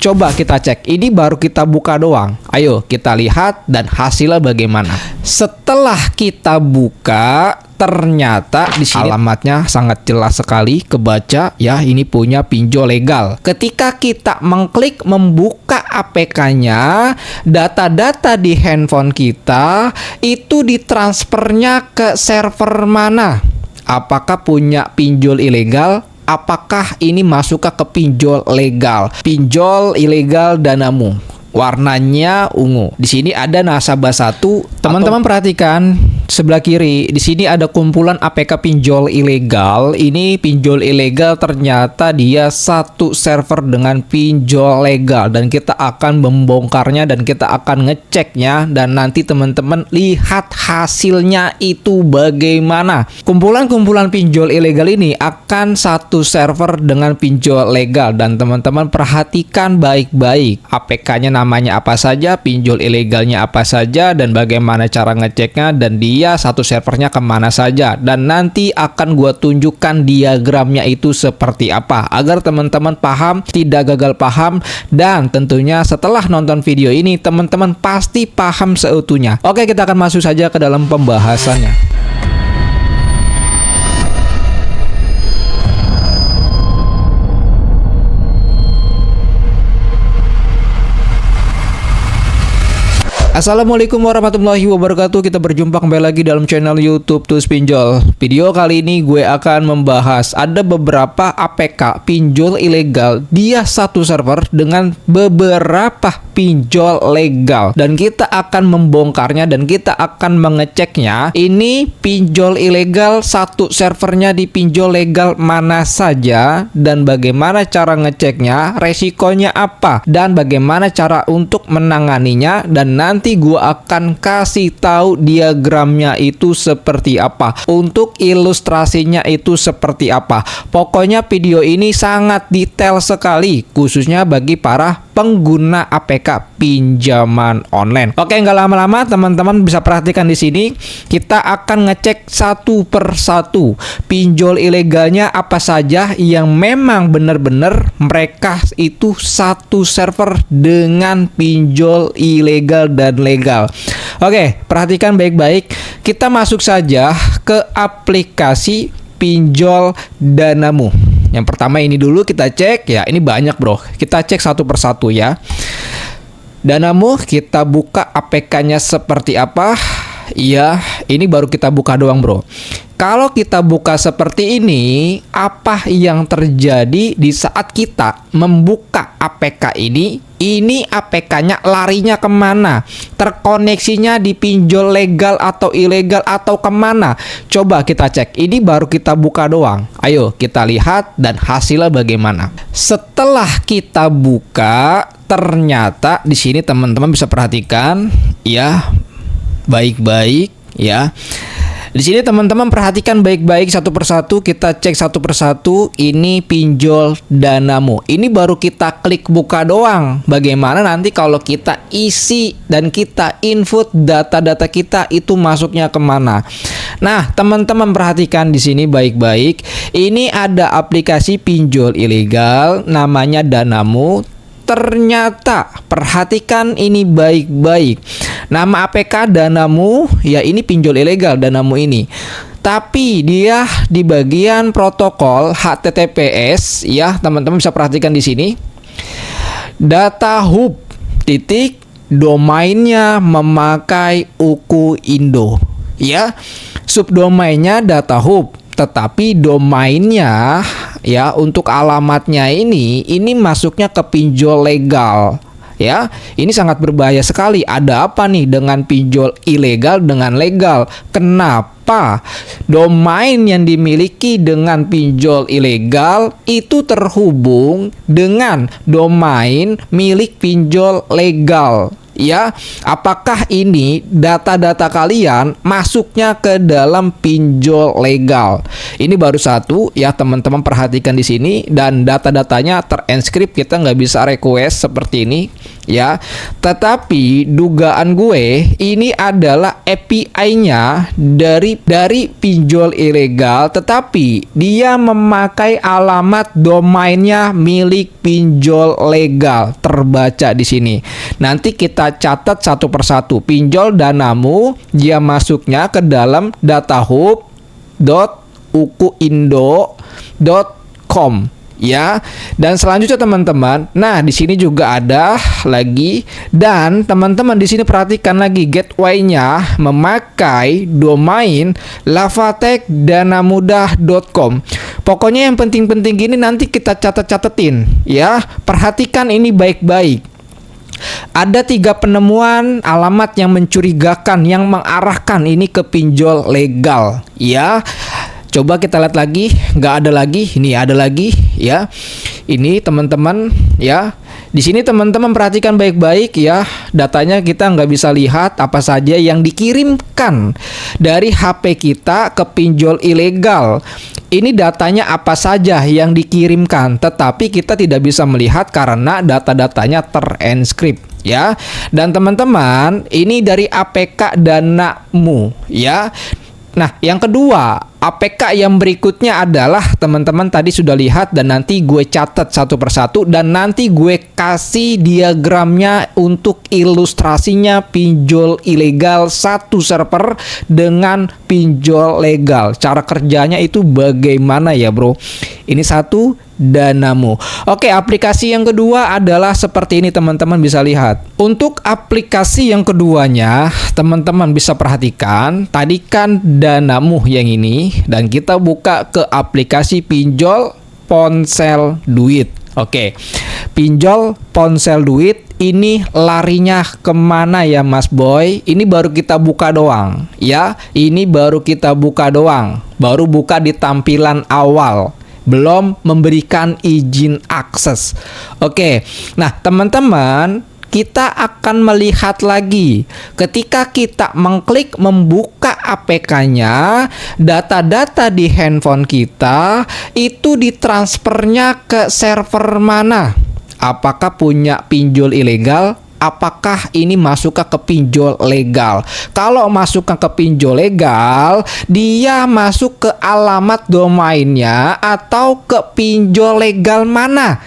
Coba kita cek, ini baru kita buka doang. Ayo kita lihat dan hasilnya bagaimana. Setelah kita buka, ternyata di sini alamatnya sangat jelas sekali kebaca ya, ini punya pinjol legal. Ketika kita mengklik membuka APK-nya, data-data di handphone kita itu ditransfernya ke server mana? Apakah punya pinjol ilegal? Apakah ini masuk ke pinjol legal? Pinjol ilegal Danamu. Warnanya ungu. Di sini ada nasabah 1. Teman-teman perhatikan sebelah kiri. Di sini ada kumpulan APK pinjol ilegal. Ini pinjol ilegal ternyata dia satu server dengan pinjol legal, dan kita akan membongkarnya dan kita akan ngeceknya, dan nanti teman-teman lihat hasilnya itu bagaimana. Kumpulan-kumpulan pinjol ilegal ini akan satu server dengan pinjol legal, dan teman-teman perhatikan baik-baik APK-nya namanya apa saja, pinjol ilegalnya apa saja, dan bagaimana cara ngeceknya, dan dia satu servernya kemana saja. Dan nanti akan gua tunjukkan diagramnya itu seperti apa agar teman-teman paham, tidak gagal paham, dan tentunya setelah nonton video ini teman-teman pasti paham seutuhnya. Oke, kita akan masuk saja ke dalam pembahasannya. Assalamualaikum warahmatullahi wabarakatuh. Kita berjumpa kembali lagi dalam channel YouTube Tools Pinjol. Video kali ini gue akan membahas ada beberapa APK pinjol ilegal. Dia satu server dengan beberapa pinjol legal, dan kita akan membongkarnya dan kita akan mengeceknya. Ini pinjol ilegal satu servernya di pinjol legal mana saja, dan bagaimana cara ngeceknya, resikonya apa, dan bagaimana cara untuk menanganinya, dan nanti gua akan kasih tahu diagramnya itu seperti apa, untuk ilustrasinya itu seperti apa. Pokoknya video ini sangat detail sekali, khususnya bagi para pengguna APK pinjaman online. Oke, nggak lama-lama teman-teman bisa perhatikan di sini. Kita akan ngecek satu persatu pinjol ilegalnya apa saja yang memang benar-benar mereka itu satu server dengan pinjol ilegal dan legal. Oke, perhatikan baik-baik. Kita masuk saja ke aplikasi pinjol Danamu. Yang pertama ini dulu kita cek ya, ini banyak bro. Kita cek satu persatu ya. Danamu kita buka APK-nya seperti apa? Ya, ini baru kita buka doang bro. Kalau kita buka seperti ini, apa yang terjadi di saat kita membuka APK ini? Ini APK-nya larinya kemana? Terkoneksinya di pinjol legal atau ilegal atau kemana? Coba kita cek. Ini baru kita buka doang. Ayo kita lihat dan hasilnya bagaimana. Setelah kita buka, ternyata di sini teman-teman bisa perhatikan ya, baik-baik ya. Di sini teman-teman perhatikan baik-baik satu persatu, kita cek satu persatu. Ini pinjol Danamu. Ini baru kita klik buka doang. Bagaimana nanti kalau kita isi dan kita input data-data kita itu masuknya kemana? Nah, teman-teman perhatikan di sini baik-baik. Ini ada aplikasi pinjol ilegal namanya Danamu. Ternyata perhatikan ini baik-baik. Nama APK Danamu ya, ini pinjol ilegal Danamu ini. Tapi dia di bagian protokol HTTPS ya, teman-teman bisa perhatikan di sini. Data hub titik domainnya memakai UKU Indo ya. Subdomainnya data hub, tetapi domainnya ya untuk alamatnya ini masuknya ke pinjol legal. Ya, ini sangat berbahaya sekali. Ada apa nih dengan pinjol ilegal dengan legal? Kenapa domain yang dimiliki dengan pinjol ilegal itu terhubung dengan domain milik pinjol legal? ya, apakah ini data-data kalian masuknya ke dalam pinjol legal. Ini baru satu ya, teman-teman perhatikan di sini, dan data-datanya terenkrip, kita nggak bisa request seperti ini ya. Tetapi dugaan gue ini adalah API-nya dari pinjol ilegal, tetapi dia memakai alamat domainnya milik pinjol legal, terbaca di sini. Nanti kita catat satu persatu. Pinjol Danamu, dia masuknya ke dalam datahub.ukuindo.com ya. Dan selanjutnya teman-teman, nah di sini juga ada lagi, dan teman-teman di sini perhatikan lagi, gateway-nya memakai domain lavatekdanamudah.com. Pokoknya yang penting-penting gini nanti kita catat-catetin ya. Perhatikan ini baik-baik. Ada 3 penemuan alamat yang mencurigakan yang mengarahkan ini ke pinjol legal ya. Coba kita lihat lagi, nggak ada lagi, ini ada lagi ya. Ini teman-teman ya. Di sini teman-teman perhatikan baik-baik ya. Datanya kita nggak bisa lihat apa saja yang dikirimkan dari HP kita ke pinjol ilegal. Ini datanya apa saja yang dikirimkan, tetapi kita tidak bisa melihat karena data-datanya terenkrip ya. Dan teman-teman, ini dari APK Danamu ya. Nah, yang kedua, APK yang berikutnya adalah teman-teman tadi sudah lihat, dan nanti gue catat satu persatu, dan nanti gue kasih diagramnya untuk ilustrasinya pinjol ilegal satu server dengan pinjol legal. Cara kerjanya itu bagaimana ya bro? Ini satu Danamu. Oke, aplikasi yang kedua adalah seperti ini, teman-teman bisa lihat. Untuk aplikasi yang keduanya, teman-teman bisa perhatikan, tadi kan Danamu yang ini, dan kita buka ke aplikasi pinjol ponsel duit. Oke, pinjol ponsel duit ini larinya kemana ya Mas Boy? Ini baru kita buka doang ya. Ini baru kita buka doang. Baru buka di tampilan awal, belum memberikan izin akses. Oke, nah teman-teman, kita akan melihat lagi ketika kita mengklik membuka APK-nya, data-data di handphone kita itu ditransfernya ke server mana? Apakah punya pinjol ilegal? Apakah ini masuk ke pinjol legal? Kalau masuk ke pinjol legal, dia masuk ke alamat domainnya atau ke pinjol legal mana?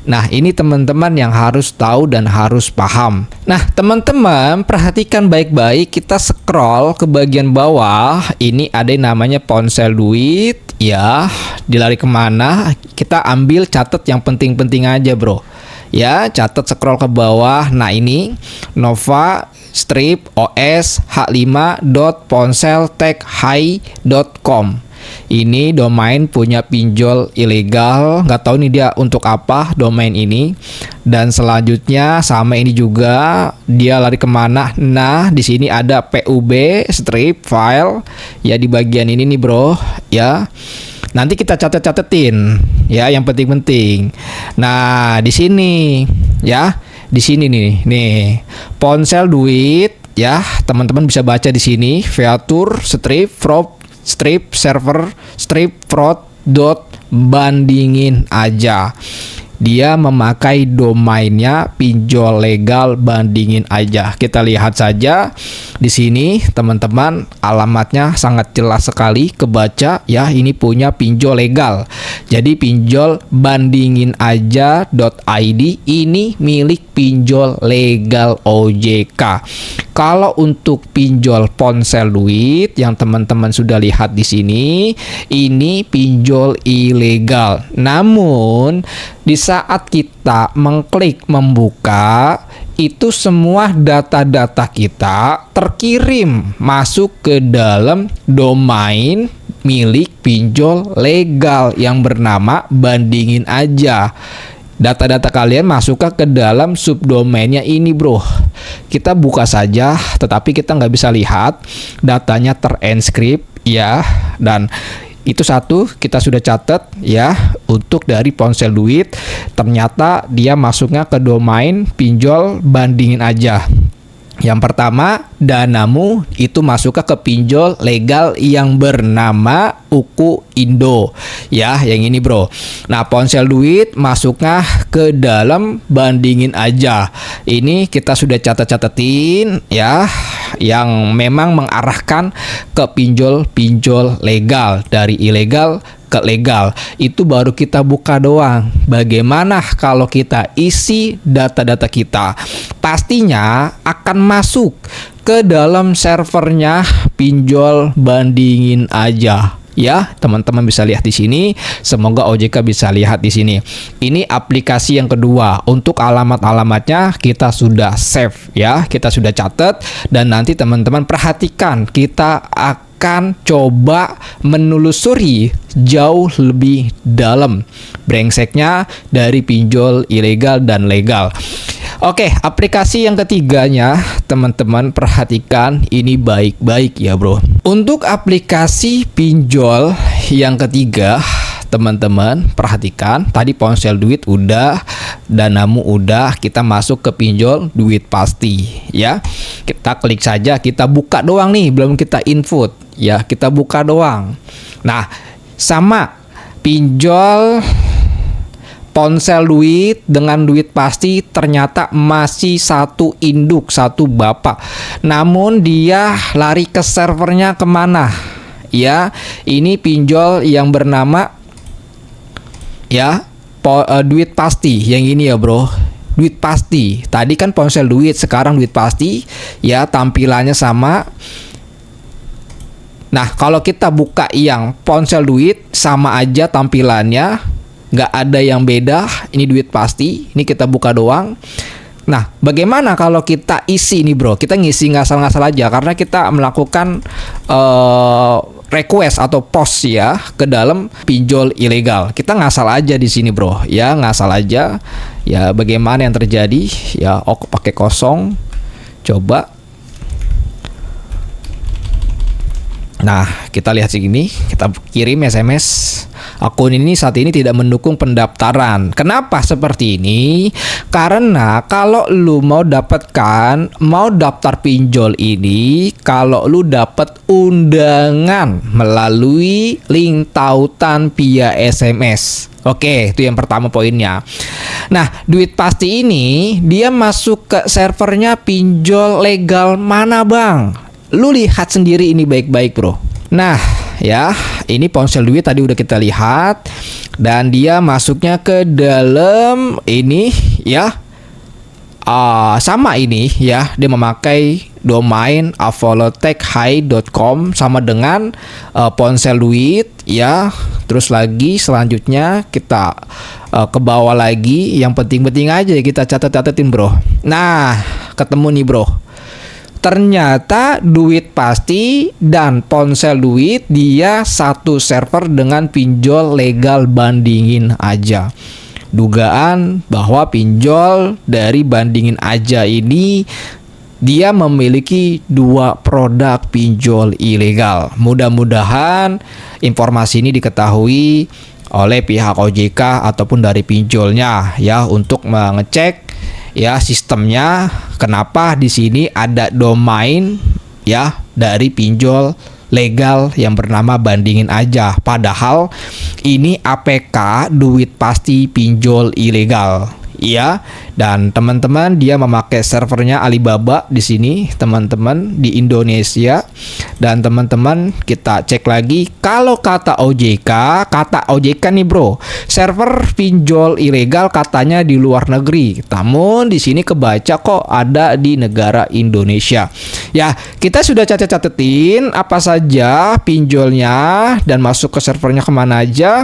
Nah, ini teman-teman yang harus tahu dan harus paham. Nah, teman-teman perhatikan baik-baik, kita scroll ke bagian bawah. Ini ada yang namanya ponsel duit ya. Dilari kemana? Kita ambil catat yang penting-penting aja bro ya. Catat, scroll ke bawah. Nah, ini Nova strip os h5.ponseltechhigh.com. Ini domain punya pinjol ilegal, nggak tahu nih dia untuk apa domain ini. Dan selanjutnya sama ini juga, dia lari kemana? Nah, di sini ada pub strip file ya, di bagian ini nih bro ya. Nanti kita catet-catetin ya yang penting-penting. Nah, di sini ya, di sini nih ponsel duit ya, teman-teman bisa baca di sini feature strip server strip fraud bandingin aja. Dia memakai domainnya pinjol legal bandingin aja. Kita lihat saja di sini teman-teman, alamatnya sangat jelas sekali kebaca ya, ini punya pinjol legal. Jadi pinjol bandingin aja.id ini milik pinjol legal OJK. Kalau untuk pinjol ponsel duit yang teman-teman sudah lihat di sini, ini pinjol ilegal. Namun di saat kita mengklik membuka, itu semua data-data kita terkirim masuk ke dalam domain milik pinjol legal yang bernama bandingin aja. Data-data kalian masuk ke dalam subdomainnya ini bro. Kita buka saja, tetapi kita nggak bisa lihat, datanya terenkrip ya. Dan Itu satu kita sudah catat ya. Untuk dari Ponsel Duit, ternyata dia masuknya ke domain pinjol bandingin aja. Yang pertama, Danamu itu masuk ke pinjol legal yang bernama Uku Indo. Ya, yang ini bro. Nah, Ponsel Duit masuknya ke dalam bandingin aja. Ini kita sudah catat-catatin ya, yang memang mengarahkan ke pinjol-pinjol legal, dari ilegal ke legal. Itu baru kita buka doang. Bagaimana kalau kita isi data-data kita? Pastinya akan masuk ke dalam servernya pinjol bandingin aja. Ya, teman-teman bisa lihat di sini. Semoga OJK bisa lihat di sini. Ini aplikasi yang kedua. Untuk alamat-alamatnya kita sudah save ya, kita sudah catat, dan nanti teman-teman perhatikan, kita akan coba menelusuri jauh lebih dalam brengseknya dari pinjol ilegal dan legal. Oke, aplikasi yang ketiganya, teman-teman perhatikan ini baik-baik ya bro. Untuk aplikasi pinjol yang ketiga, teman-teman perhatikan, tadi Ponsel Duit udah, Danamu udah, kita masuk ke pinjol Duit Pasti ya. Kita klik saja, kita buka doang nih, belum kita input ya, kita buka doang. Nah, sama pinjol Ponsel Duit dengan Duit Pasti ternyata masih satu induk, satu bapak. Namun dia lari ke servernya kemana? Ya, ini pinjol yang bernama ya Duit Pasti. Yang ini ya bro, Duit Pasti. Tadi kan Ponsel Duit, sekarang Duit Pasti. Ya, tampilannya sama. Nah, kalau kita buka yang Ponsel Duit, sama aja tampilannya. Nggak ada yang beda, ini Duit Pasti, ini kita buka doang. Nah, bagaimana kalau kita isi nih bro? Kita ngisi ngasal-ngasal aja, karena kita melakukan request atau post ya ke dalam pinjol ilegal. Kita ngasal aja di sini bro, ya ngasal aja. Ya, bagaimana yang terjadi? Ya, pakai kosong. Coba. Nah, kita lihat segini, kita kirim SMS. Akun ini saat ini tidak mendukung pendaftaran. Kenapa seperti ini? Karena kalau lu mau daftar pinjol ini, kalau lu dapat undangan melalui link tautan via SMS. Oke, itu yang pertama poinnya. Nah, Duit Pasti ini dia masuk ke servernya pinjol legal mana bang? Lu lihat sendiri ini baik-baik bro. Nah ya, ini Ponsel Duit tadi udah kita lihat, dan dia masuknya ke dalam ini ya, sama ini ya, dia memakai domain avolotechhigh.com sama dengan Ponsel Duit ya. Terus lagi selanjutnya kita ke bawah lagi, yang penting-penting aja kita catat-catatin bro. Nah, ketemu nih bro. Ternyata Duit Pasti dan Ponsel Duit dia satu server dengan pinjol legal bandingin aja. Dugaan bahwa pinjol dari bandingin aja ini dia memiliki dua produk pinjol ilegal. Mudah-mudahan informasi ini diketahui oleh pihak OJK ataupun dari pinjolnya ya, untuk mengecek ya sistemnya, kenapa di sini ada domain ya dari pinjol legal yang bernama bandingin aja, padahal ini APK Duit Pasti pinjol ilegal ya. Dan teman-teman dia memakai servernya Alibaba di sini teman-teman, di Indonesia. Dan teman-teman kita cek lagi, kalau kata OJK nih bro, server pinjol ilegal katanya di luar negeri, namun di sini kebaca kok ada di negara Indonesia. Ya, kita sudah catat-catetin apa saja pinjolnya dan masuk ke servernya kemana aja.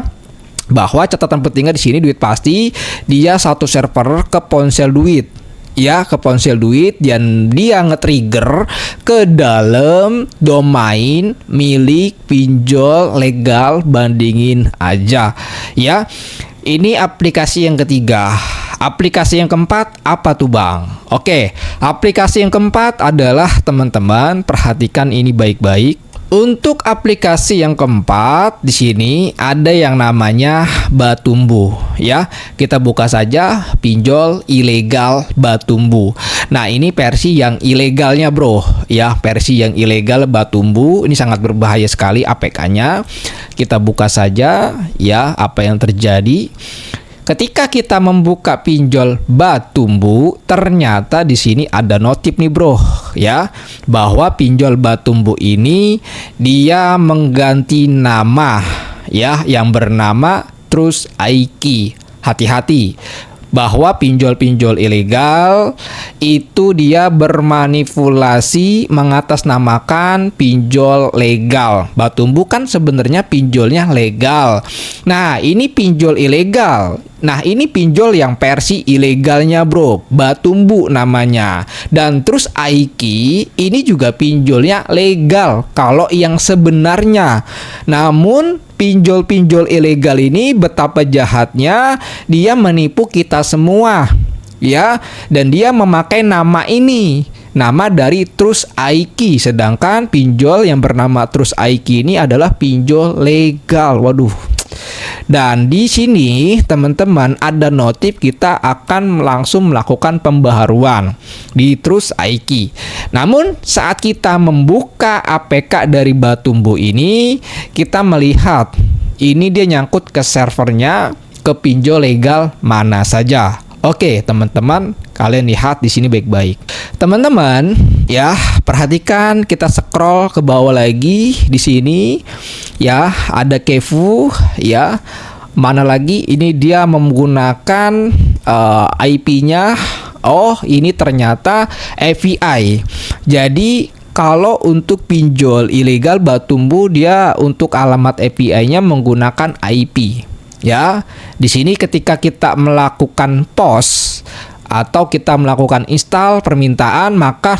Bahwa catatan pentingnya di sini Duit Pasti dia satu server ke Ponsel Duit ya, ke Ponsel Duit, dan dia nge-trigger ke dalam domain milik pinjol legal bandingin aja ya. Ini aplikasi yang ketiga. Aplikasi yang keempat apa tuh bang? Oke, aplikasi yang keempat adalah teman-teman perhatikan ini baik-baik Untuk aplikasi yang keempat di sini ada yang namanya Batumbu ya. Kita buka saja pinjol ilegal Batumbu. Nah, ini versi yang ilegalnya, Bro. Ya, versi yang ilegal Batumbu. Ini sangat berbahaya sekali APK-nya. Kita buka saja ya apa yang terjadi. Ketika kita membuka pinjol Batumbu, ternyata di sini ada notif nih, Bro, ya, bahwa pinjol Batumbu ini dia mengganti nama ya yang bernama Trust IQ. Hati-hati bahwa pinjol-pinjol ilegal itu dia bermanipulasi mengatasnamakan pinjol legal. Batumbu kan sebenarnya pinjolnya legal. Nah, ini pinjol ilegal. Nah, ini pinjol yang versi ilegalnya, Bro. Batumbu namanya. Dan terus Aiki ini juga pinjolnya legal kalau yang sebenarnya. Namun pinjol-pinjol ilegal ini betapa jahatnya, dia menipu kita semua. Ya, dan dia memakai nama ini, nama dari Trust IQ, sedangkan pinjol yang bernama Trust IQ ini adalah pinjol legal. Waduh. Dan di sini teman-teman ada notif kita akan langsung melakukan pembaharuan di Trust IQ. Namun saat kita membuka APK dari Batumbu ini, kita melihat ini dia nyangkut ke servernya, ke pinjol legal mana saja. Oke, teman-teman, kalian lihat di sini baik-baik. Teman-teman, ya, perhatikan, kita scroll ke bawah lagi di sini. Ya, ada Kevu, ya. Mana lagi? Ini dia menggunakan IP-nya. Oh, ini ternyata API. Jadi kalau untuk pinjol ilegal Batumbu, dia untuk alamat API-nya menggunakan IP. Ya, di sini ketika kita melakukan post atau kita melakukan install permintaan, maka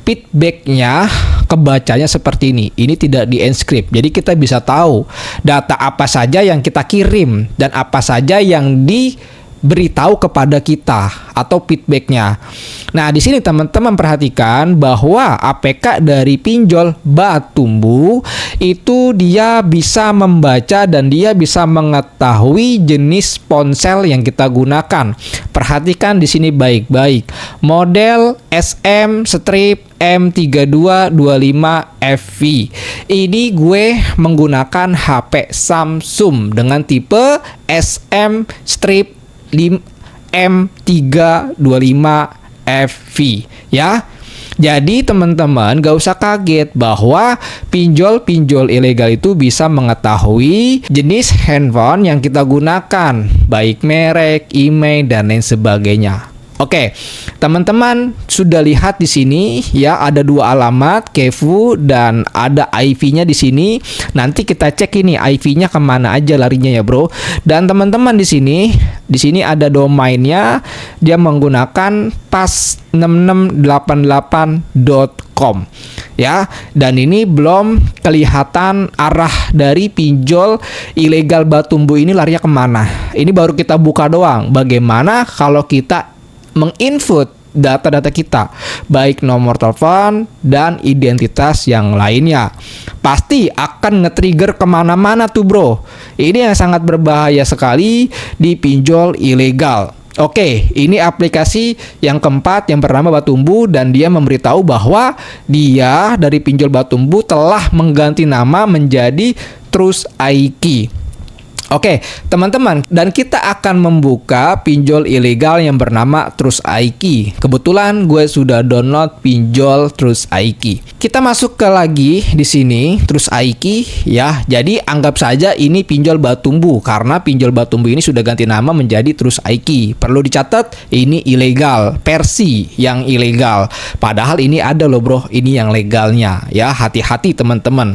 feedbacknya kebacanya seperti ini. Ini tidak di-encrypt. Jadi kita bisa tahu data apa saja yang kita kirim dan apa saja yang diberitahu kepada kita atau feedbacknya. Nah, di sini teman-teman perhatikan bahwa APK dari pinjol Batumbu itu dia bisa membaca dan dia bisa mengetahui jenis ponsel yang kita gunakan. Perhatikan di sini baik-baik. Model SM strip M3225FV. Ini gue menggunakan HP Samsung dengan tipe SM strip M325FV ya. Jadi teman-teman gak usah kaget bahwa pinjol-pinjol ilegal itu bisa mengetahui jenis handphone yang kita gunakan, baik merek, email, dan lain sebagainya. Oke, teman-teman sudah lihat di sini ya, ada dua alamat Kevu dan ada IP-nya di sini. Nanti kita cek ini IP-nya kemana aja larinya ya, Bro. Dan teman-teman di sini ada domainnya, dia menggunakan pas6688.com ya. Dan ini belum kelihatan arah dari pinjol ilegal Batumbu ini larinya kemana. Ini baru kita buka doang. Bagaimana kalau kita menginput data-data kita, baik nomor telepon dan identitas yang lainnya, pasti akan nge-trigger kemana-mana tuh, Bro. Ini yang sangat berbahaya sekali di pinjol ilegal. Oke, ini aplikasi yang keempat yang bernama Batumbu, dan dia memberitahu bahwa dia dari pinjol Batumbu telah mengganti nama menjadi Trust IQ. Oke, teman-teman, dan kita akan membuka pinjol ilegal yang bernama Trust IQ. Kebetulan gue sudah download pinjol Trust IQ. Kita masuk ke lagi di sini Trust IQ ya. Jadi anggap saja ini pinjol Batumbu karena pinjol Batumbu ini sudah ganti nama menjadi Trust IQ. Perlu dicatat, ini ilegal, versi yang ilegal. Padahal ini ada loh, Bro, ini yang legalnya ya. Hati-hati teman-teman.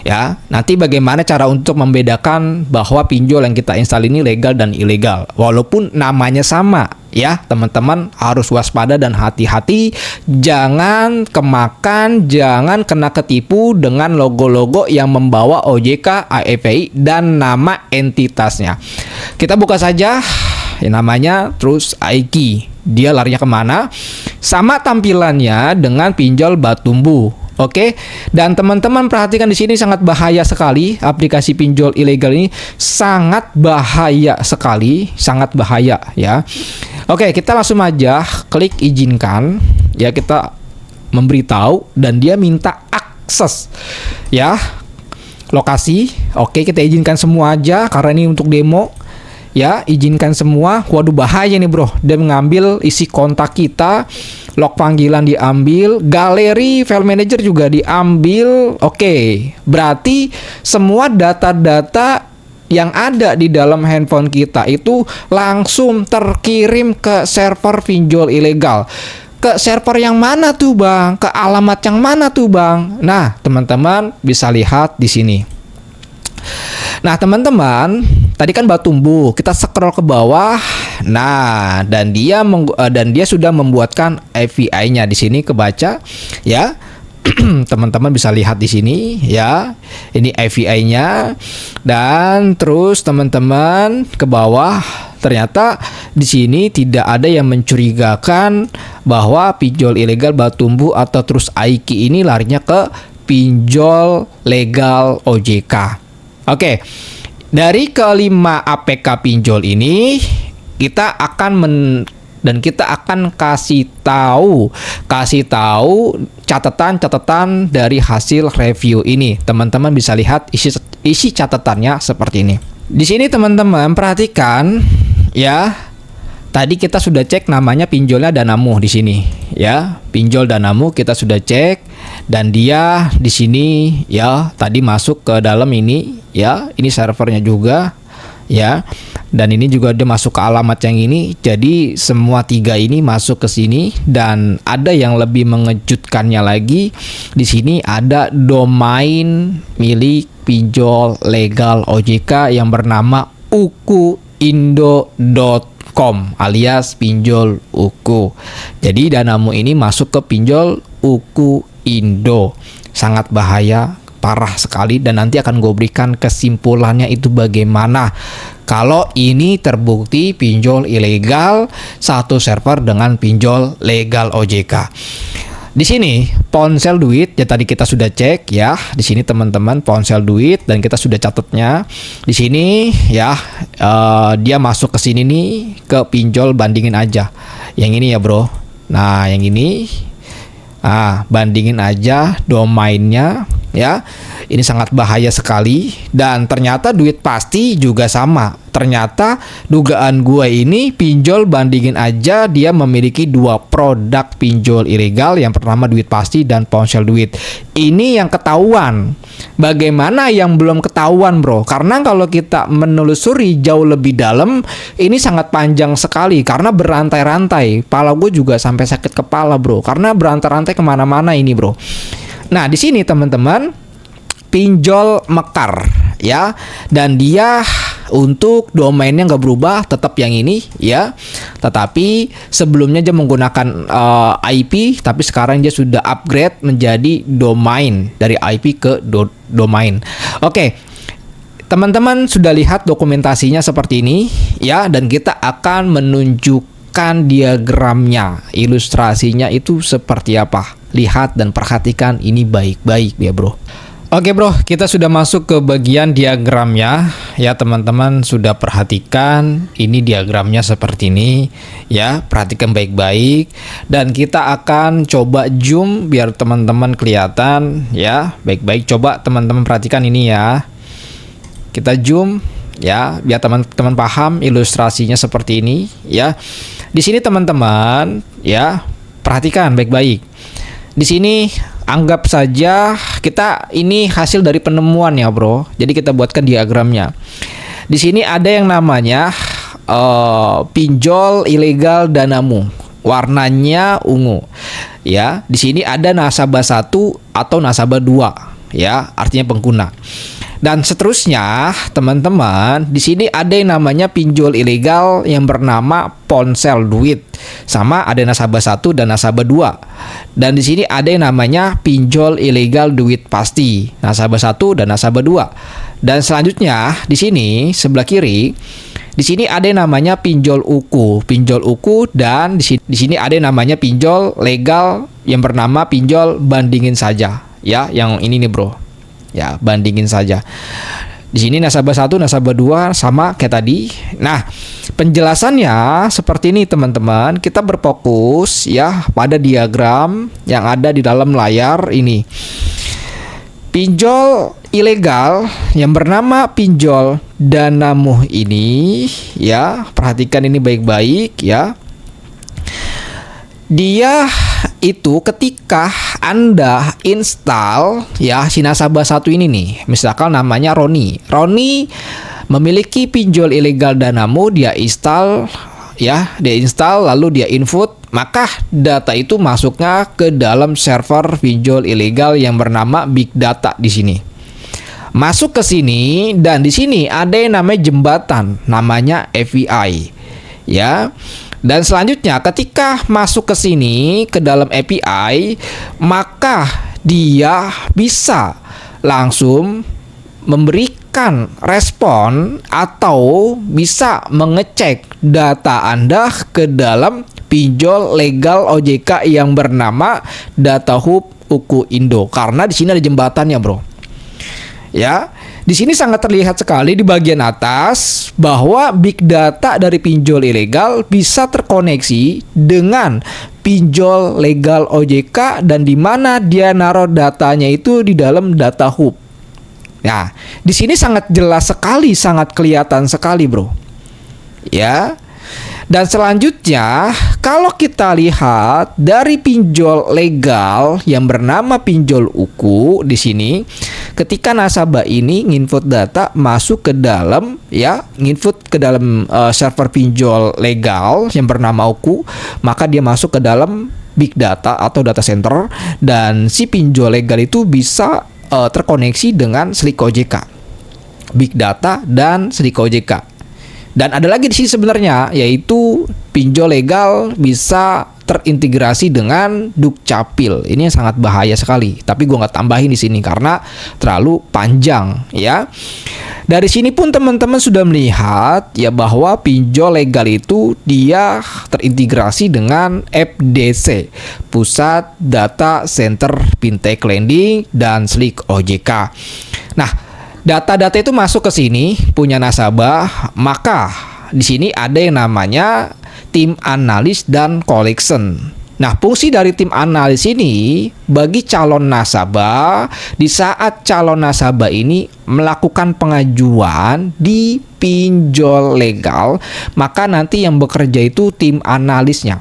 Ya, nanti bagaimana cara untuk membedakan bahwa pinjol yang kita install ini legal dan ilegal, walaupun namanya sama ya. Teman-teman harus waspada dan hati-hati, jangan kemakan, jangan kena ketipu dengan logo-logo yang membawa OJK, API dan nama entitasnya. Kita buka saja yang namanya Trust IQ. Dia larinya kemana? Sama tampilannya dengan pinjol Batumbu. Oke, dan teman-teman perhatikan di sini sangat bahaya sekali aplikasi pinjol ilegal ini, sangat bahaya sekali, sangat bahaya ya. Oke, kita langsung aja klik izinkan ya, kita memberitahu dan dia minta akses ya, lokasi. Oke, kita izinkan semua aja karena ini untuk demo. Ya, izinkan semua. Waduh, bahaya nih bro. Dia mengambil isi kontak kita, log panggilan diambil, galeri file manager juga diambil. Oke, berarti semua data-data yang ada di dalam handphone kita itu langsung terkirim ke server pinjol ilegal. Ke server yang mana tuh bang? Ke alamat yang mana tuh bang? Nah, teman-teman bisa lihat di sini. Nah teman-teman, tadi kan Batumbu, kita scroll ke bawah. Nah, dan dia sudah membuatkan API-nya di sini, kebaca ya. Teman-teman bisa lihat di sini ya. Ini API-nya. Dan terus teman-teman ke bawah, ternyata di sini tidak ada yang mencurigakan bahwa pinjol ilegal Batumbu atau Trust IQ ini larinya ke pinjol legal OJK. Oke, dari kelima APK pinjol ini kita akan kasih tahu catatan dari hasil review ini. Teman-teman bisa lihat isi catatannya seperti ini. Di sini teman-teman perhatikan ya. Tadi kita sudah cek namanya pinjolnya Danamu di sini ya. Pinjol Danamu kita sudah cek dan dia di sini ya tadi masuk ke dalam ini ya. Ini servernya juga ya. Dan ini juga dia masuk ke alamat yang ini. Jadi semua tiga ini masuk ke sini dan ada yang lebih mengejutkannya lagi. Di sini ada domain milik pinjol legal OJK yang bernama ukuindo.com alias pinjol Uku. Jadi Danamu ini masuk ke pinjol Uku Indo. Sangat bahaya, parah sekali, dan nanti akan gue berikan kesimpulannya itu bagaimana kalau ini terbukti pinjol ilegal satu server dengan pinjol legal OJK. Di sini ponsel duit ya tadi kita sudah cek ya. Di sini teman-teman ponsel duit dan kita sudah catatnya. Di sini ya dia masuk ke sini nih ke pinjol bandingin aja. Yang ini ya bro. Nah yang ini bandingin aja domainnya ya. Ini sangat bahaya sekali dan ternyata duit pasti juga sama. Ternyata dugaan gue ini pinjol bandingin aja dia memiliki dua produk pinjol ilegal yang pertama duit pasti dan ponsel duit. Ini yang ketahuan. Bagaimana yang belum ketahuan bro? Karena kalau kita menelusuri jauh lebih dalam ini sangat panjang sekali karena berantai-rantai. Kepala gue juga sampai sakit kepala bro karena berantai-rantai kemana-mana ini bro. Nah di sini teman-teman pinjol mekar ya, dan dia untuk domainnya nggak berubah, tetap yang ini ya, tetapi sebelumnya dia menggunakan IP, tapi sekarang dia sudah upgrade menjadi domain, dari IP ke domain. Oke, teman-teman sudah lihat dokumentasinya seperti ini ya, dan kita akan menunjukkan diagramnya, ilustrasinya itu seperti apa. Lihat dan perhatikan ini baik-baik ya bro. Oke bro, kita sudah masuk ke bagian diagramnya ya, teman-teman sudah perhatikan ini diagramnya seperti ini ya, perhatikan baik-baik dan kita akan coba zoom biar teman-teman kelihatan ya, baik-baik. Coba teman-teman perhatikan ini ya, kita zoom ya biar teman-teman paham ilustrasinya seperti ini ya. Di sini teman-teman ya, perhatikan baik-baik. Di sini anggap saja kita ini hasil dari penemuan ya bro. Jadi kita buatkan diagramnya. Di sini ada yang namanya pinjol ilegal Danamu. Warnanya ungu. Ya, di sini ada nasabah 1 atau nasabah 2 ya, artinya pengguna. Dan seterusnya, teman-teman, di sini ada yang namanya pinjol ilegal yang bernama ponsel duit. Sama ada nasabah 1 dan nasabah 2. Dan di sini ada yang namanya pinjol ilegal duit pasti, nasabah 1 dan nasabah 2. Dan selanjutnya di sini sebelah kiri, di sini ada yang namanya pinjol Uku, dan di sini ada yang namanya pinjol legal yang bernama pinjol bandingin saja. ya, yang ini nih bro. Ya, bandingin saja. Di sini nasabah 1, nasabah 2 sama kayak tadi. Nah, penjelasannya seperti ini teman-teman. Kita berfokus ya pada diagram yang ada di dalam layar ini. Pinjol ilegal yang bernama pinjol Danamu ini ya, perhatikan ini baik-baik ya. Dia itu ketika Anda install ya si nasabah 1 ini nih, misalkan namanya Roni. Roni memiliki pinjol ilegal Danamu, dia install ya, dia install lalu dia input, maka data itu masuknya ke dalam server pinjol ilegal yang bernama Big Data di sini. Masuk ke sini dan di sini ada yang namanya jembatan, namanya API ya. Dan selanjutnya ketika masuk ke sini ke dalam API, maka dia bisa langsung memberikan respon atau bisa mengecek data Anda ke dalam pinjol legal OJK yang bernama Datahub UKU Indo. Karena di sini ada jembatannya, bro. Ya, di sini sangat terlihat sekali di bagian atas bahwa big data dari pinjol ilegal bisa terkoneksi dengan pinjol legal OJK dan di mana dia naruh datanya itu di dalam data hub. Nah, di sini sangat jelas sekali, sangat kelihatan sekali, bro. Ya. Dan selanjutnya, kalau kita lihat dari pinjol legal yang bernama pinjol UKU di sini, ketika nasabah ini nginput data masuk ke dalam ya, nginput ke dalam server pinjol legal yang bernama UKU, maka dia masuk ke dalam big data atau data center dan si pinjol legal itu bisa terkoneksi dengan Slik OJK, big data dan Slik OJK. Dan ada lagi di sini sebenarnya, yaitu pinjol legal bisa terintegrasi dengan Dukcapil. Ini yang sangat bahaya sekali. Tapi gue nggak tambahin di sini karena terlalu panjang ya. Dari sini pun teman-teman sudah melihat ya bahwa pinjol legal itu dia terintegrasi dengan FDC, Pusat Data Center Fintech Lending dan Slik OJK. Nah, data-data itu masuk ke sini punya nasabah, maka di sini ada yang namanya tim analis dan collection. Nah, fungsi dari tim analis ini bagi calon nasabah di saat calon nasabah ini melakukan pengajuan di pinjol legal, maka nanti yang bekerja itu tim analisnya.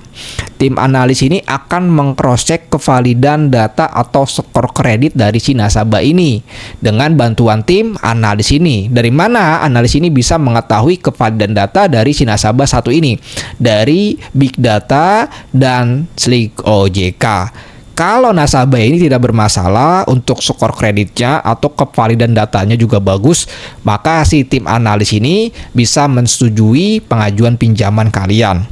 Tim analis ini akan meng-cross-check kevalidan data atau skor kredit dari si nasabah ini dengan bantuan tim analis ini. Dari mana analis ini bisa mengetahui kevalidan data dari si nasabah 1 ini? Dari Big Data dan Slik OJK. Kalau nasabah ini tidak bermasalah untuk skor kreditnya atau kevalidan datanya juga bagus, maka si tim analis ini bisa menyetujui pengajuan pinjaman kalian.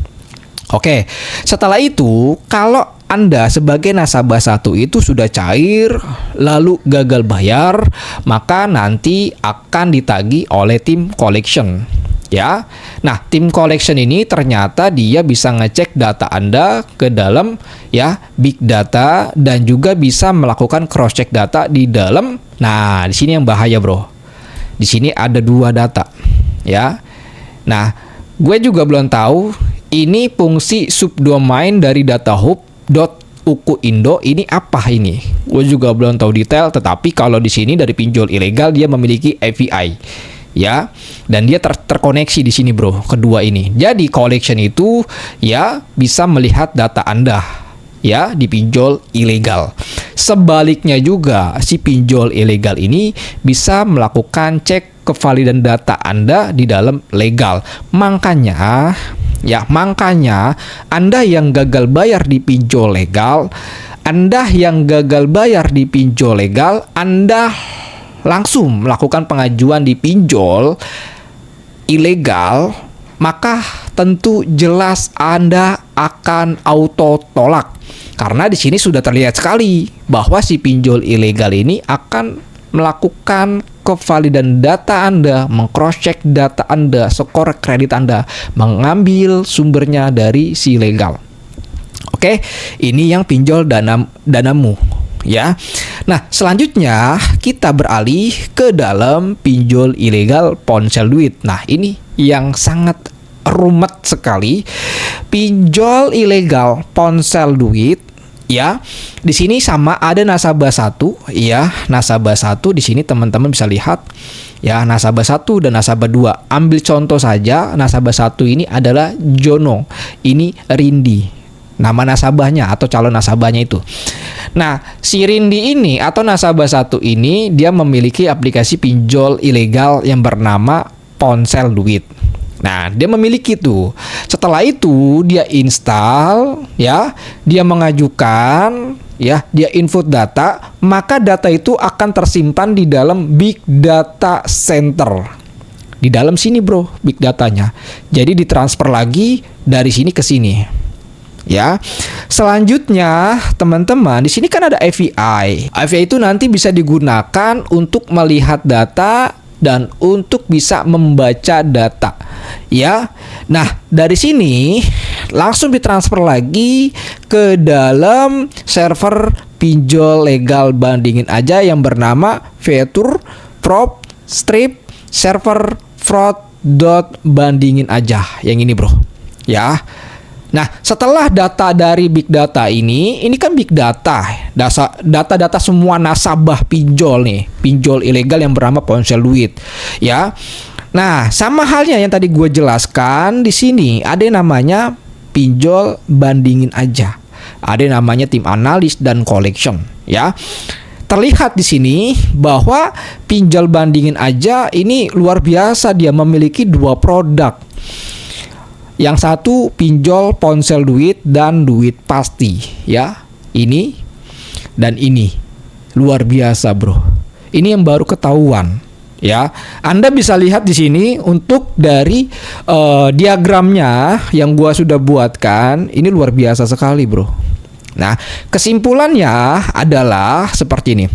Oke, setelah itu kalau Anda sebagai nasabah 1 itu sudah cair lalu gagal bayar, maka nanti akan ditagih oleh tim collection. Ya, nah tim collection ini ternyata dia bisa ngecek data Anda ke dalam ya big data dan juga bisa melakukan cross check data di dalam. Nah, di sini yang bahaya, bro. Di sini ada 2 data, ya. Nah, gue juga belum tahu ini fungsi subdomain dari datahub.uku Indo ini apa ini. Gue juga belum tahu detail, tetapi kalau di sini dari pinjol ilegal dia memiliki API. Ya, dan dia terkoneksi di sini, bro, kedua ini. Jadi collection itu ya bisa melihat data Anda ya di pinjol ilegal. Sebaliknya juga si pinjol ilegal ini bisa melakukan cek kevalidan data Anda di dalam legal. Makanya Anda yang gagal bayar di pinjol legal, Anda langsung melakukan pengajuan di pinjol ilegal, maka tentu jelas Anda akan auto tolak. Karena di sini sudah terlihat sekali bahwa si pinjol ilegal ini akan melakukan kevalidan data Anda, meng-cross-check data Anda, skor kredit Anda, mengambil sumbernya dari si legal. Oke, ini yang pinjol Danamu. Ya. Nah, selanjutnya kita beralih ke dalam pinjol ilegal ponsel duit. Nah, ini yang sangat rumit sekali. Pinjol ilegal ponsel duit, ya. Di sini sama ada nasabah satu, ya. Nasabah satu di sini teman-teman bisa lihat, ya, nasabah satu dan nasabah dua. Ambil contoh saja, nasabah satu ini adalah Jono, ini Rindi. Nama nasabahnya atau calon nasabahnya itu. Nah, si Rindi ini atau nasabah satu ini dia memiliki aplikasi pinjol ilegal yang bernama ponsel duit. Nah, dia memiliki tuh. Setelah itu dia install, ya, dia mengajukan, ya, dia input data, maka data itu akan tersimpan di dalam big data center. Di dalam sini, bro, big datanya. Jadi ditransfer lagi dari sini ke sini. Ya, selanjutnya teman-teman di sini kan ada API. API itu nanti bisa digunakan untuk melihat data dan untuk bisa membaca data. Ya, nah dari sini langsung ditransfer lagi ke dalam server pinjol legal bandingin aja yang bernama Fitur Prop Strip Server Fraud bandingin aja yang ini, bro. Ya. Nah, setelah data dari big data ini kan big data, data-data semua nasabah pinjol nih, pinjol ilegal yang bernama ponsel duit, ya. Nah, sama halnya yang tadi gue jelaskan di sini ada yang namanya pinjol bandingin aja, ada yang namanya tim analis dan collection, ya. Terlihat di sini bahwa pinjol bandingin aja ini luar biasa, dia memiliki dua produk. Yang satu pinjol ponsel duit dan duit pasti, ya. Ini dan ini. Luar biasa, bro. Ini yang baru ketahuan, ya. Anda bisa lihat di sini untuk dari diagramnya yang gua sudah buatkan, ini luar biasa sekali, bro. Nah, kesimpulannya adalah seperti ini.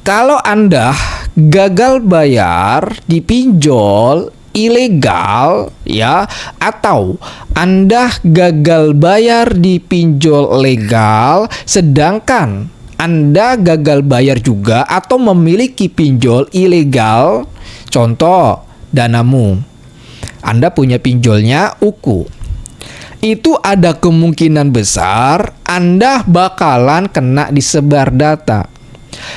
Kalau Anda gagal bayar di pinjol ilegal, ya, atau Anda gagal bayar di pinjol legal sedangkan Anda gagal bayar juga atau memiliki pinjol ilegal, contoh Danamu, Anda punya pinjolnya UKU, itu ada kemungkinan besar Anda bakalan kena disebar data.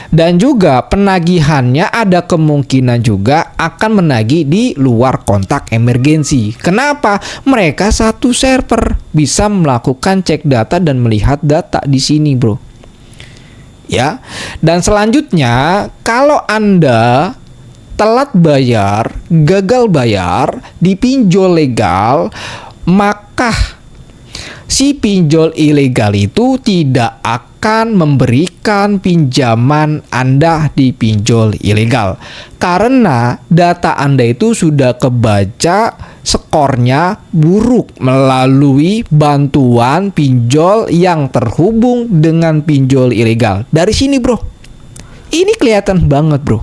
Dan juga penagihannya ada kemungkinan juga akan menagih di luar kontak emergensi. Kenapa? Mereka satu server bisa melakukan cek data dan melihat data di sini, bro. Ya. Dan selanjutnya, kalau Anda telat bayar, gagal bayar di pinjol legal, maka si pinjol ilegal itu tidak akan memberikan pinjaman Anda di pinjol ilegal karena data Anda itu sudah kebaca skornya buruk melalui bantuan pinjol yang terhubung dengan pinjol ilegal. Dari sini, bro, ini kelihatan banget, bro.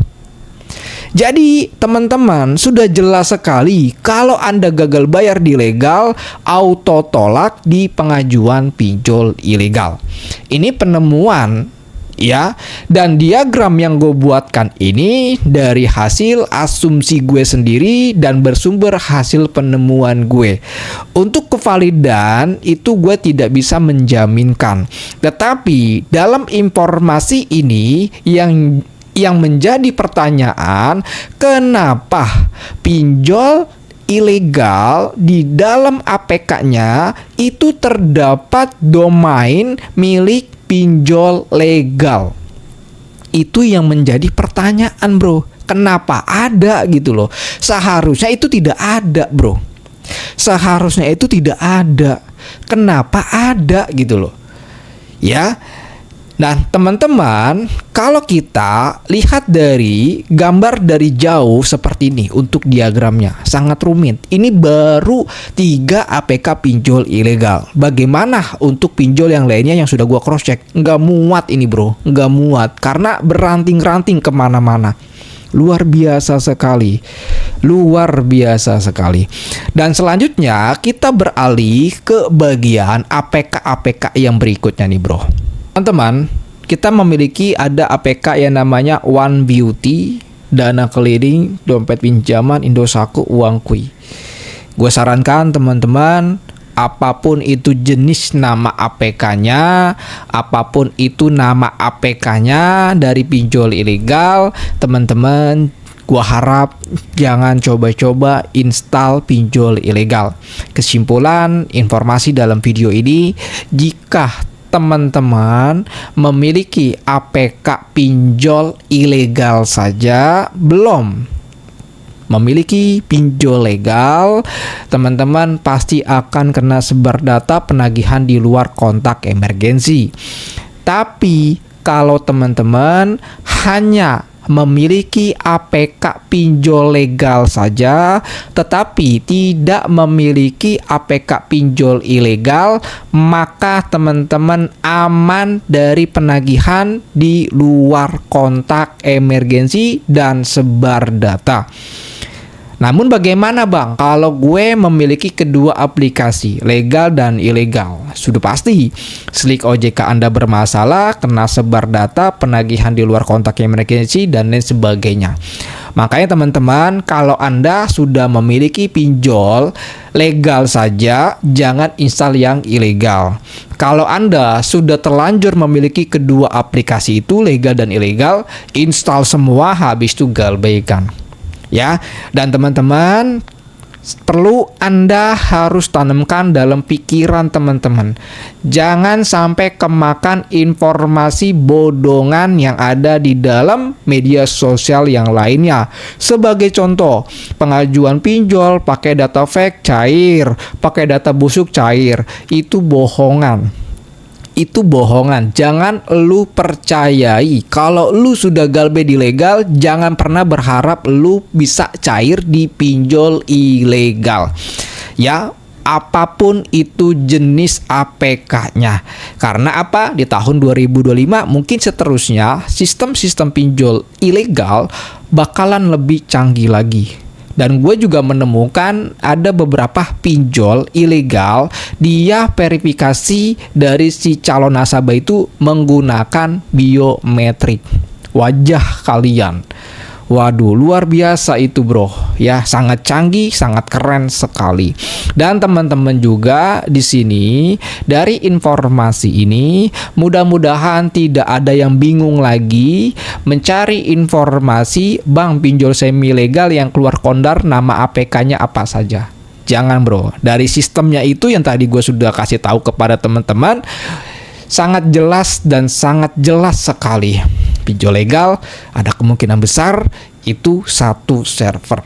Jadi teman-teman sudah jelas sekali kalau Anda gagal bayar di legal, auto tolak di pengajuan pinjol ilegal. Ini penemuan, ya, dan diagram yang gue buatkan ini dari hasil asumsi gue sendiri dan bersumber hasil penemuan gue. Untuk kevalidan itu gue tidak bisa menjaminkan, tetapi dalam informasi ini yang menjadi pertanyaan, kenapa pinjol ilegal di dalam APK-nya itu terdapat domain milik pinjol legal? Itu yang menjadi pertanyaan, bro. Kenapa ada gitu loh? Seharusnya itu tidak ada, bro. Seharusnya itu tidak ada. Kenapa ada gitu loh? Ya. Nah, teman-teman, kalau kita lihat dari gambar dari jauh seperti ini untuk diagramnya, sangat rumit. Ini baru 3 APK pinjol ilegal. Bagaimana untuk pinjol yang lainnya yang sudah gua cross check? Nggak muat ini, bro. Nggak muat karena beranting-ranting kemana-mana. Luar biasa sekali. Luar biasa sekali. Dan selanjutnya kita beralih ke bagian APK-APK yang berikutnya nih, bro. Teman-teman, kita memiliki ada APK yang namanya One Beauty, dana keliling, dompet pinjaman, Indosako, uang kui. Gue sarankan teman-teman, apapun itu jenis nama APK-nya, apapun itu nama APK-nya dari pinjol ilegal, teman-teman, gua harap jangan coba-coba install pinjol ilegal. Kesimpulan informasi dalam video ini, jika teman-teman memiliki APK pinjol ilegal saja, belum memiliki pinjol legal, teman-teman pasti akan kena sebar data penagihan di luar kontak emergensi. Tapi kalau teman-teman hanya memiliki APK pinjol legal saja, tetapi tidak memiliki APK pinjol ilegal, maka teman-teman aman dari penagihan di luar kontak emergensi dan sebar data. Namun bagaimana bang kalau gue memiliki kedua aplikasi, legal dan ilegal? Sudah pasti Slick OJK Anda bermasalah, kena sebar data, penagihan di luar kontak emergensi, dan lain sebagainya. Makanya teman-teman, kalau Anda sudah memiliki pinjol legal saja, jangan install yang ilegal. Kalau Anda sudah terlanjur memiliki kedua aplikasi itu, legal dan ilegal, install semua, habis itu galbaikan. Ya, dan teman-teman perlu Anda harus tanamkan dalam pikiran teman-teman, jangan sampai kemakan informasi bodongan yang ada di dalam media sosial yang lainnya. Sebagai contoh, pengajuan pinjol pakai data fake cair, pakai data busuk cair, itu bohongan. Itu bohongan, jangan lu percayai. Kalau lu sudah galbe di legal, jangan pernah berharap lu bisa cair di pinjol ilegal. Ya, apapun itu jenis APK-nya. Karena apa? Di tahun 2025 mungkin seterusnya sistem-sistem pinjol ilegal bakalan lebih canggih lagi. Dan gue juga menemukan ada beberapa pinjol ilegal, dia verifikasi dari si calon nasabah itu menggunakan biometrik wajah kalian. Waduh, luar biasa itu bro, ya sangat canggih, sangat keren sekali. Dan teman-teman juga di sini dari informasi ini, mudah-mudahan tidak ada yang bingung lagi mencari informasi bank pinjol semi legal yang keluar kondar nama APK-nya apa saja. Jangan bro, dari sistemnya itu yang tadi gue sudah kasih tahu kepada teman-teman, sangat jelas dan sangat jelas sekali. Pinjol legal ada kemungkinan besar itu satu server.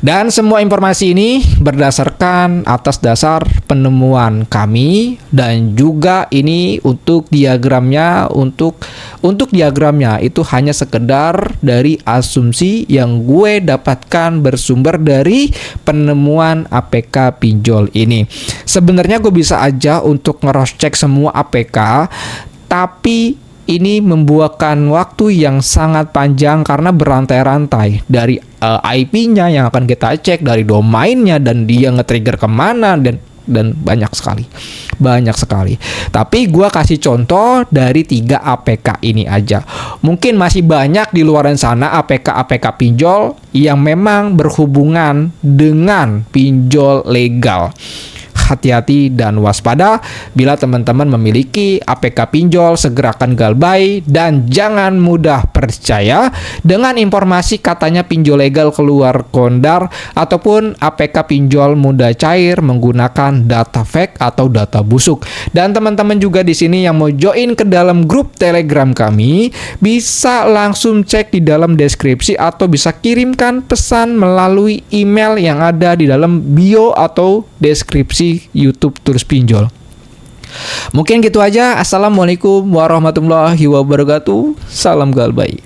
Dan semua informasi ini berdasarkan atas dasar penemuan kami, dan juga ini untuk diagramnya, untuk diagramnya itu hanya sekedar dari asumsi yang gue dapatkan bersumber dari penemuan APK pinjol ini. Sebenarnya gue bisa aja untuk nge-cross check semua APK, tapi ini membuahkan waktu yang sangat panjang karena berantai-rantai dari IP-nya yang akan kita cek, dari domainnya, dan dia nge-trigger kemana, dan banyak sekali. Tapi gua kasih contoh dari 3 APK ini aja. Mungkin masih banyak di luar sana APK pinjol yang memang berhubungan dengan pinjol legal. Hati-hati dan waspada bila teman-teman memiliki APK pinjol, segerakan galbay dan jangan mudah percaya dengan informasi katanya pinjol legal keluar kondar ataupun APK pinjol mudah cair menggunakan data fake atau data busuk. Dan teman-teman juga di sini yang mau join ke dalam grup Telegram kami bisa langsung cek di dalam deskripsi atau bisa kirimkan pesan melalui email yang ada di dalam bio atau deskripsi YouTube Tools Pinjol. Mungkin gitu aja. Assalamualaikum warahmatullahi wabarakatuh. Salam galbay.